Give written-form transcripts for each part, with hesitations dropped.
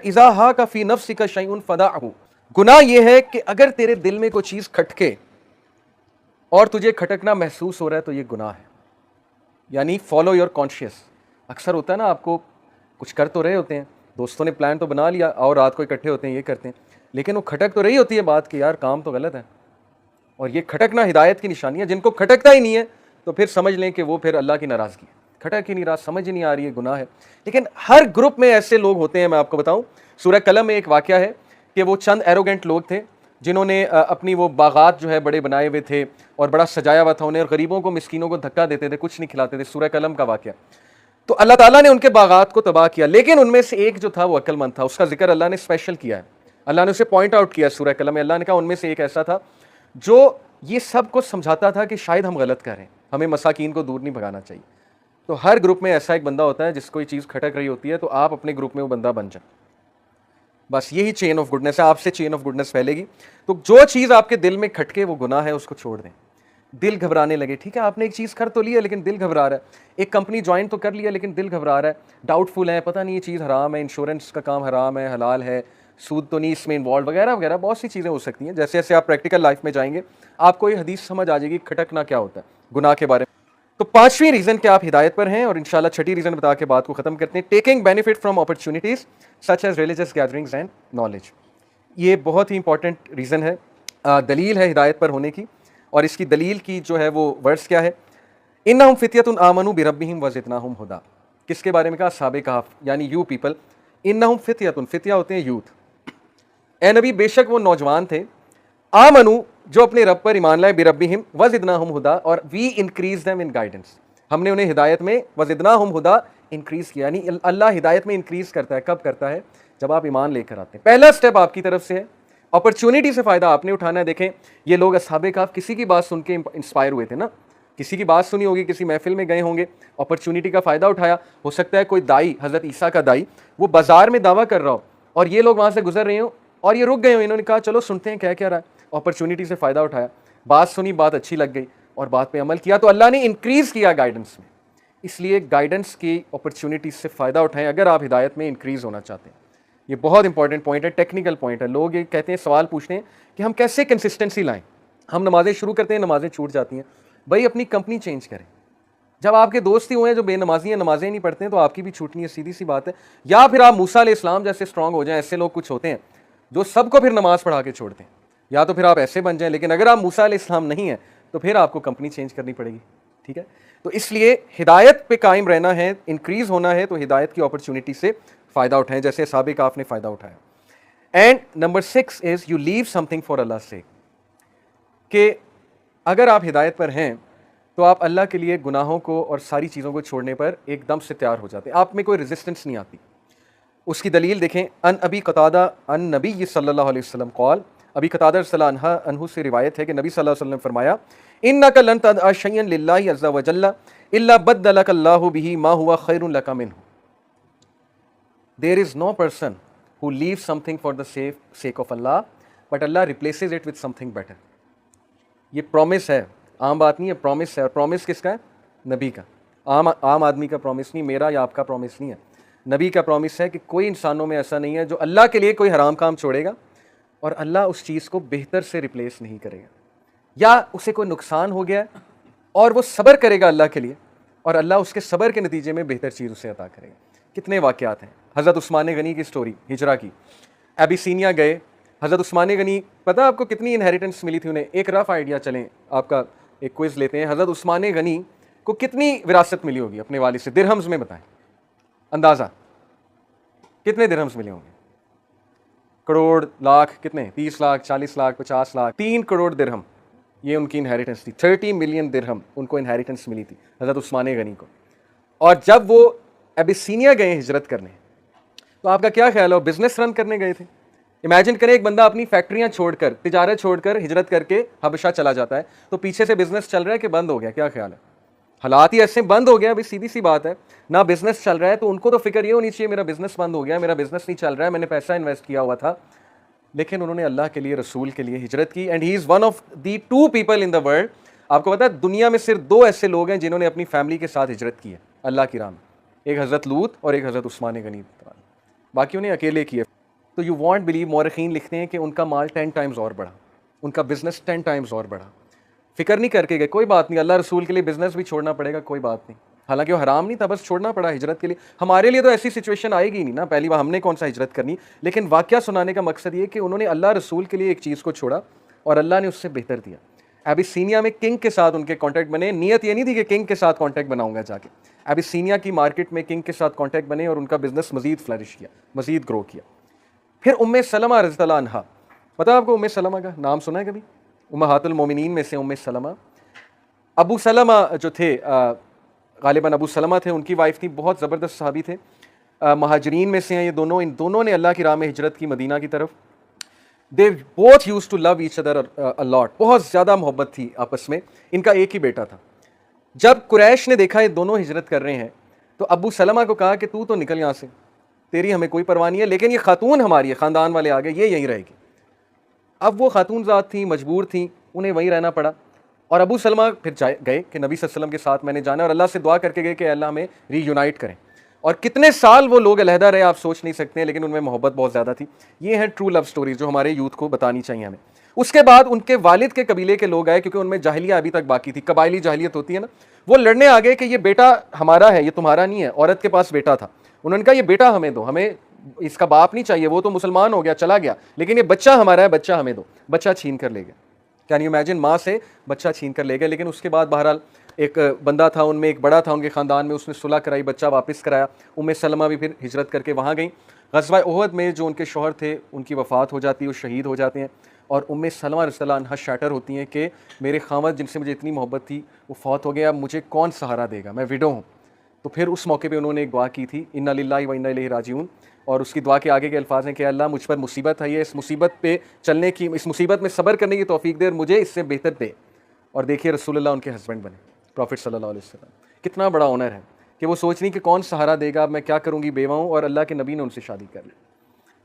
इज़ा हा का फी नफ्सिका शैउन फदाअहु, गुनाह यह है कि अगर तेरे दिल में कोई चीज़ खटके और तुझे खटकना महसूस हो रहा है तो ये गुनाह है। यानी फॉलो योर कॉन्शियस। अक्सर होता है ना, आपको कुछ कर तो रहे होते हैं, दोस्तों ने प्लान तो बना लिया और रात को इकट्ठे होते हैं, ये करते हैं, लेकिन वो खटक तो रही होती है बात कि यार काम तो गलत है। और ये खटकना हिदायत की निशानी है। जिनको खटकता ही नहीं है तो फिर समझ लें कि वो फिर अल्लाह की नाराज़गी है। खटक ही नहीं रहा, समझ ही नहीं आ रही है, गुनाह है। लेकिन हर ग्रुप में ऐसे लोग होते हैं। मैं आपको बताऊं, सूरह कलम में एक वाक़या है कि वो चंद एरोगेंट लोग थे जिन्होंने अपनी वो बागात जो है बड़े बनाए हुए थे और बड़ा सजाया हुआ था उन्हें, और गरीबों को मिस्कीनों को धक्का देते थे, कुछ नहीं खिलाते थे। सूरह कलम का वाक़या। तो अल्लाह ताला ने उनके बागात को तबाह किया, लेकिन उनमें से एक जो था वो अक्लमंद था। उसका जिक्र अल्लाह ने स्पेशल किया है, अल्लाह ने उसे पॉइंट आउट किया सूरह कलम में। अल्लाह ने कहा उनमें से एक ऐसा था जो ये सब कुछ समझाता था कि शायद हम गलत कर रहे हैं, हमें मसाकीन को दूर नहीं भगाना चाहिए। तो हर ग्रुप में ऐसा एक बंदा होता है जिसको ये चीज़ खटक रही होती है, तो आप अपने ग्रुप में वो बंदा बन जाए। बस यही चेन ऑफ गुडनेस है, आपसे चेन ऑफ गुडनेस फैलेगी। तो जो चीज़ आपके दिल में खटके वो गुनाह है, उसको छोड़ दें। दिल घबराने लगे, ठीक है आपने एक चीज़ कर तो लिया लेकिन दिल घबरा रहा है, एक कंपनी ज्वाइन तो कर लिया लेकिन दिल घबरा रहा है, डाउटफुल है, पता नहीं ये चीज़ हराम है, इंश्योरेंस का काम हराम है, हलाल है, सूद तो नहीं इसमें इन्वॉल्व, वगैरह वगैरह बहुत सी चीज़ें हो सकती हैं। जैसे जैसे आप प्रैक्टिकल लाइफ में जाएंगे आपको ये हदीस समझ आ जाएगी खटकना क्या होता है गुनाह के बारे में। तो पांचवीं रीज़न कि आप हिदायत पर हैं, और इंशाल्लाह छठी रीज़न बता के बात को ख़त्म करते हैं। Taking benefit from opportunities such as religious gatherings and knowledge. ये बहुत ही इंपॉर्टेंट रीज़न है, दलील है हिदायत पर होने की। और इसकी दलील की जो है वो वर्ड्स क्या है, इन्नहुम फित्यतुन आमनू बिरब्बिहिम वज़िदनाहुम हुदा। किसके बारे में कहा? अस्हाबे कहफ, यानी यू पीपल। इन्नहुम फित्यतुन, फित्या होते हैं यूथ। ए नबी बेशक वो नौजवान थे, आमनू जो अपने रब पर ईमान लाए, बिरब्बिहिम वज़िदनाहुम हुदा, और we increase them in guidance, हमने उन्हें हिदायत में वज़िदनाहुम हुदा इंक्रीज किया। यानी अल्लाह हिदायत में इंक्रीज करता है, कब करता है? जब आप ईमान लेकर आते हैं। पहला स्टेप आपकी तरफ से है, अपॉर्चुनिटी से फ़ायदा आपने उठाना है। देखें ये लोग अस्हाबे कहफ किसी की बात सुन के इंस्पायर हुए थे ना, किसी की बात सुनी होगी, किसी महफिल में गए होंगे, अपॉर्चुनिटी का फ़ायदा उठाया। हो सकता है कोई दाई, हज़रत ईसा का दाई, वो बाजार में दावा कर रहा हो और ये लोग वहाँ से गुजर रहे हो और ये रुक गए हो, इन्होंने कहा चलो सुनते हैं क्या क्या रहा है। अपॉर्चुनिटी से फ़ायदा उठाया, बात सुनी, बात अच्छी लग गई और बात पे अमल किया, तो अल्लाह ने इंक्रीज़ किया गाइडेंस में। इसलिए गाइडेंस की अपॉर्चुनिटी से फ़ायदा उठाएं अगर आप हिदायत में इंक्रीज़ होना चाहते हैं। ये बहुत इंपॉर्टेंट पॉइंट है, टेक्निकल पॉइंट है। लोग ये कहते हैं, सवाल पूछते हैं कि हम कैसे कंसिस्टेंसी लाएं। हम नमाजें शुरू करते हैं, नमाजें छूट जाती हैं। भाई अपनी कंपनी चेंज करें। जब आपके दोस्त ही हुए हैं जो बेनमाजी हैं, नमाजें नहीं पढ़ते हैं, तो आपकी भी छूटनी है, सीधी सी बात है। या फिर आप मूसा अलैहिस्सलाम जैसे स्ट्रांग हो जाएं। ऐसे लोग कुछ होते हैं जो सबको फिर नमाज पढ़ा के छोड़ते हैं, या तो फिर आप ऐसे बन जाएं। लेकिन अगर आप मूसा अलैहिस्सलाम नहीं है तो फिर आपको कंपनी चेंज करनी पड़ेगी, ठीक है। तो इसलिए हिदायत पे कायम रहना है, इंक्रीज होना है, तो हिदायत की अपॉर्चुनिटी से फ़ायदा उठाएं जैसे साहबे का आपने फ़ायदा उठाया। And number 6 is you leave something for Allah से, कि अगर आप हिदायत पर हैं तो आप अल्लाह के लिए गुनाहों को और सारी चीज़ों को छोड़ने पर एकदम से तैयार हो जाते हैं, आप में कोई रेजिस्टेंस नहीं आती। उसकी दलील देखें, अन अबी कतादा अन नबी सल्लल्लाहु अलैहि वसल्लम क़ाल, अबी कतादा रज़ियल्लाहु अन्हु से रिवायत है कि नबी सल्लल्लाहु अलैहि वसल्लम फरमाया, इन्नका लन तदअ शयअन लिल्लाहि अज़्ज़ा व जल्ला इल्ला बद्दलका अल्लाहु बिही मा हुवा खैरुन लका मिन्हु। There is no person who leaves something for the sake of Allah, but Allah replaces it with something better. ये प्रॉमिस है, आम बात नहीं है, प्रॉमिस है। और प्रॉमिस किसका है? नबी का। आम आदमी का प्रॉमिस नहीं, मेरा या आपका प्रॉमिस नहीं है। नबी का प्रॉमिस है कि कोई इंसानों में ऐसा नहीं है जो अल्लाह के लिए कोई हराम काम छोड़ेगा और अल्लाह उस चीज़ को बेहतर से रिप्लेस नहीं करेगा, या उसे कोई नुकसान हो गया और वो सब्र करेगा अल्लाह के लिए और अल्लाह उसके सब्र के नतीजे में बेहतर चीज़ उसे अता करेगा। कितने वाक़यात हैं। हज़रत उस्मान गनी की स्टोरी, हिजरा की, एबिसीनिया गए। हज़रत उस्मान गनी, पता आपको कितनी इनहेरिटेंस मिली थी उन्हें? एक रफ आइडिया चलें, आपका एक क्विज़ लेते हैं। हज़रत उस्मान गनी को कितनी विरासत मिली होगी अपने वालिद से? दिरहम्स में बताएं, अंदाज़ा कितने दिरहम्स मिले होंगे? करोड़, लाख, कितने? 30 लाख, 40 लाख, 50 लाख, 3 करोड़ दिरहम, ये उनकी इनहेरिटेंस थी। 30 मिलियन दिरहम उनको इनहेरिटेंस मिली थी हज़रत उस्मान गनी को। और जब वो एबिसीनिया गए हिजरत करने, तो आपका क्या ख्याल है? वो बिजनेस रन करने गए थे। इमेजिन करें, एक बंदा अपनी फैक्ट्रियां छोड़कर, तिजारत छोड़कर हिजरत करके हबशा चला जाता है, तो पीछे से बिजनेस चल रहा है कि बंद हो गया? क्या ख्याल है? हालात ही ऐसे बंद हो गया, अभी सीधी सी बात है ना, बिजनेस चल रहा है। तो उनको तो फिक्र ये होनी चाहिए मेरा बिजनेस बंद हो गया, मेरा बिजनेस नहीं चल रहा है, मैंने पैसा इन्वेस्ट किया हुआ था। लेकिन उन्होंने अल्लाह के लिए, रसूल के लिए हिजरत की। And he is one of the 2 people in the world. आपको पता है दुनिया में सिर्फ 2 ऐसे लोग हैं जिन्होंने अपनी फैमिली के साथ हिजरत की है अल्लाह की राह में। एक हज़रत लूत और एक हज़रत उस्मान गनी, बाकी उन्हें अकेले किए। तो यू वॉन्ट बिलीव, मौरखीन लिखते हैं कि उनका माल 10 टाइम्स और बढ़ा, उनका बिजनेस 10 टाइम्स और बढ़ा। फिक्र नहीं करके गए, कोई बात नहीं, अल्लाह रसूल के लिए बिजनेस भी छोड़ना पड़ेगा, कोई बात नहीं। हालांकि वो हराम नहीं था, बस छोड़ना पड़ा हिजरत के लिए। हमारे लिए तो ऐसी सिचुएशन आएगी नहीं ना, पहली बार हमने कौन सा हिजरत करनी। लेकिन वाकया सुनाने का मकसद ये कि उन्होंने अल्लाह रसूल के लिए एक चीज़ को छोड़ा और अल्लाह ने उससे बेहतर दिया। एबिसीनिया में किंग के साथ उनके कॉन्टैक्ट बने, नीयत ये नहीं थी कि किंग के साथ कॉन्टैक्ट बनाऊंगा जाके। एबिसीनिया की मार्केट में किंग के साथ कॉन्टैक्ट बने और उनका बिजनेस मजीद फ्लरिश किया, मजीद ग्रो किया। फिर उम्मे सलमा रज़ियल्लाहु अन्हा, पता है आपको उम्मे सलमा का नाम सुना है कभी? उम्महातुल मोमिनीन में से उम्मे सलमा। अबू सलमा जो थे, गालिबन अबू सलमा थे, उनकी वाइफ थी, बहुत ज़बरदस्त सहाबी थे, महाजरीन में से हैं ये दोनों। इन दोनों ने अल्लाह की राह में हिजरत की मदीना की तरफ। They both used to love each other a lot, बहुत ज़्यादा मोहब्बत थी आपस में। इनका एक ही बेटा था। जब कुरैश ने देखा ये दोनों हिजरत कर रहे हैं तो अबू सलमा को कहा कि तू तो निकल यहाँ से, तेरी हमें कोई परवाह नहीं है, लेकिन ये खातून हमारी है, ख़ानदान वाले आ गए, ये यहीं रहेगी। अब वो खातून ज़ात थी, मजबूर थी, उन्हें वहीं रहना पड़ा। और अबू सलमा फिर गए कि नबी सल्लल्लाहु अलैहि वसल्लम के साथ मैंने जाना, और अल्लाह से दुआ करके गए कि अल्लाह हमें रीयूनाइट करें। और कितने साल वो लोग अलहदा रहे आप सोच नहीं सकते हैं, लेकिन उनमें मोहब्बत बहुत ज़्यादा थी। ये है ट्रू लव स्टोरीज जो हमारे यूथ को बतानी चाहिए हमें। उसके बाद उनके वालिद के कबीले के लोग आए, क्योंकि उनमें जाहिलिया अभी तक बाकी थी, कबायली जाहिलियत होती है ना। वो लड़ने आ गए कि ये बेटा हमारा है, ये तुम्हारा नहीं है। औरत के पास बेटा था, उन्होंने कहा ये बेटा हमें दो, हमें इसका बाप नहीं चाहिए, वो तो मुसलमान हो गया चला गया, लेकिन ये बच्चा हमारा है, बच्चा हमें दो। बच्चा छीन कर ले गया। कैन यू इमेजिन, माँ से बच्चा छीन कर ले गए। लेकिन उसके बाद बहरहाल एक बंदा था उनमें, एक बड़ा था उनके ख़ानदान में, उसने सुलह कराई, बच्चा वापस कराया। उम्मे सलमा भी फिर हिजरत करके वहाँ गई। ग़ज़वा उहद में जो उनके शौहर थे उनकी वफ़ात हो जाती है, वो शहीद हो जाते हैं। और उम्मे सलमा रज़ियल्लाहु अन्हा शैटर होती हैं कि मेरे ख़ावंद जिनसे मुझे इतनी मोहब्बत थी वो फ़ौत हो गया, अब मुझे कौन सहारा देगा, मैं विडो हूँ। तो फिर उस मौके पे उन्होंने एक दुआ की थी, इन्ना लिल्लाहि व इन्ना इलैहि राजिऊन। और उसकी दुआ के आगे के अल्फाज हैं कि अल्लाह मुझ पर मुसीबत है, ये इस मुसीबत पे चलने की, इस मुसीबत में सब्र करने की तौफीक दे और मुझे इससे बेहतर दे। और देखिए रसूलुल्लाह उनके हस्बैंड बने, प्रॉफिट सल्लल्लाहु अलैहि वसल्लम। कितना बड़ा ऑनर है कि वो सोच रही कि कौन सहारा देगा, अब मैं क्या करूँगी, बेवा हूँ, और अल्लाह के नबी ने उनसे शादी कर ली।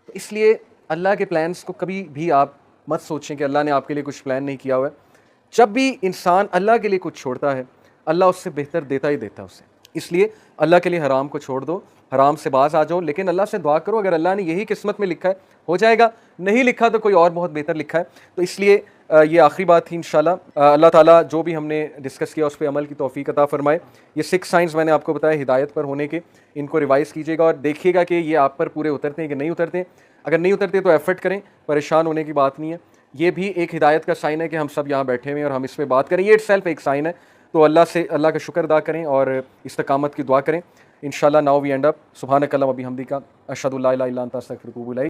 तो इसलिए अल्लाह के प्लान्स को कभी भी आप मत सोचें कि अल्लाह ने आपके लिए कुछ प्लान नहीं किया हुआ है। जब भी इंसान अल्लाह के लिए कुछ छोड़ता है, अल्लाह उससे बेहतर देता ही देता है उसे। इसलिए अल्लाह के लिए हराम को छोड़ दो, हराम से बाज आ जाओ, लेकिन अल्लाह से दुआ करो, अगर अल्लाह ने यही किस्मत में लिखा है हो जाएगा, नहीं लिखा तो कोई और बहुत बेहतर लिखा है। तो इसलिए ये आखिरी बात थी इंशाल्लाह। अल्लाह ताला जो भी हमने डिस्कस किया उस पर अमल की तौफीक अता फरमाए। ये 6 साइंस मैंने आपको बताया हिदायत पर होने के, इनको रिवाइज़ कीजिएगा और देखिएगा कि ये आप पर पूरे उतरते हैं कि नहीं उतरते। अगर नहीं उतरते तो एफर्ट करें, परेशान होने की बात नहीं है। ये भी एक हिदायत का साइन है कि हम सब यहाँ बैठे हुए हैं और हम इस पर बात करें, ये इटसेल्फ एक साइन है। तो अल्लाह का शुक्र अदा करें और इस्तकामत की दुआ करें। इंशाल्लाह नाउ वी एंड अप। सुब्हानक अल्लाहुम्मा व बिहम्दिका अशहदु अल्ला इलाहा इल्ला अंता अस्तगफिरुका व अतूबु इलैक।